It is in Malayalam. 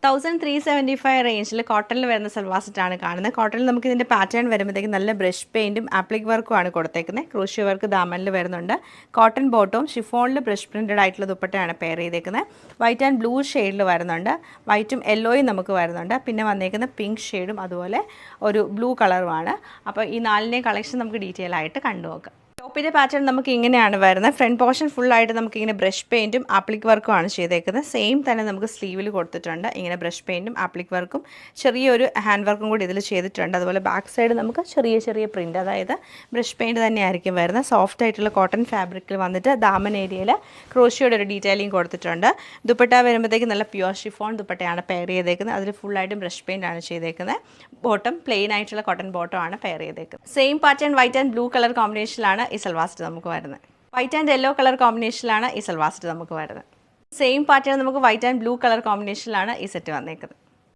1375 റേഞ്ചിൽ കോട്ടണിൽ വരുന്ന സൽവാർ സെറ്റാണ് കാണുന്നത്. കോട്ടണിൽ നമുക്ക് ഇതിൻ്റെ പാറ്റേൺ വരുമ്പോഴത്തേക്കും നല്ല ബ്രഷ് പെയിൻറ്റും ആപ്ലിക് വർക്കും ആണ് കൊടുത്തേക്കുന്നത്. ക്രൂഷ്യ വർക്ക് ദാമനിൽ വരുന്നുണ്ട്. കോട്ടൺ ബോട്ടവും ഷിഫോണിൽ ബ്രഷ് പ്രിൻറ്റഡ് ആയിട്ടുള്ള ദുപ്പട്ടയാണ് പെയർ ചെയ്തേക്കുന്നത്. വൈറ്റ് ആൻഡ് ബ്ലൂ ഷെയ്ഡിൽ വരുന്നുണ്ട്. വൈറ്റും യെല്ലോയും നമുക്ക് വരുന്നുണ്ട്. പിന്നെ വന്നേക്കുന്ന പിങ്ക് ഷെയ്ഡും അതുപോലെ ഒരു ബ്ലൂ കളറുമാണ്. അപ്പോൾ ഈ 4 കളക്ഷൻ നമുക്ക് ഡീറ്റെയിൽ ആയിട്ട് കണ്ടു നോക്കാം. ടോപ്പിൻ്റെ പാറ്റേൺ നമുക്ക് ഇങ്ങനെയാണ് വരുന്നത്. ഫ്രണ്ട് പോർഷൻ ഫുള്ളായിട്ട് നമുക്കിങ്ങനെ ബ്രഷ് പെയിൻറ്റും ആപ്ലിക് വർക്കും ആണ് ചെയ്തേക്കുന്നത്. സെയിം തന്നെ നമുക്ക് സ്ലീവിൽ കൊടുത്തിട്ടുണ്ട്. ഇങ്ങനെ ബ്രഷ് പെയിൻറ്റും ആപ്ലിക് വർക്കും ചെറിയൊരു ഹാൻഡ് വർക്കും കൂടി ഇതിൽ ചെയ്തിട്ടുണ്ട്. അതുപോലെ ബാക്ക് സൈഡ് നമുക്ക് ചെറിയ പ്രിൻറ്റ്, അതായത് ബ്രഷ് പെയിൻറ്റ് തന്നെയായിരിക്കും വരുന്നത്. സോഫ്റ്റ് ആയിട്ടുള്ള കോട്ടൺ ഫാബ്രിക്കിൽ വന്നിട്ട് ദാമൻ ഏരിയയിൽ ക്രോഷ്യയുടെ ഒരു ഡീറ്റെയിലിംഗ് കൊടുത്തിട്ടുണ്ട്. ദുപ്പട്ട വരുമ്പോഴത്തേക്ക് നല്ല പ്യുവർ ഷിഫോൺ ദുപ്പട്ടയാണ് പെയർ ചെയ്തേക്കുന്നത്. അതിൽ ഫുള്ളായിട്ടും ബ്രഷ് പെയിൻ്റ് ആണ് ചെയ്തേക്കുന്നത്. ബോട്ടം പ്ലെയിൻ ആയിട്ടുള്ള കോട്ടൺ ബോട്ടം ആണ് പെയർ ചെയ്തേക്കുന്നത്. Same pattern white and blue colour കോമ്പിനേഷനിലാണ് ഈ സൽവാർ സെറ്റ് നമുക്ക് വരുന്നത്. വൈറ്റ് ആൻഡ് യെല്ലോ കളർ കോമ്പിനേഷനിലാണ് ഈ സൽവാർ സെറ്റ് നമുക്ക് വരുന്നത്. സെയിം പാറ്റേൺ നമുക്ക് വൈറ്റ് ആൻഡ് ബ്ലൂ കളർ കോമ്പിനേഷനിലാണ് ഈ സെറ്റ് വന്നേക്കുന്നത്.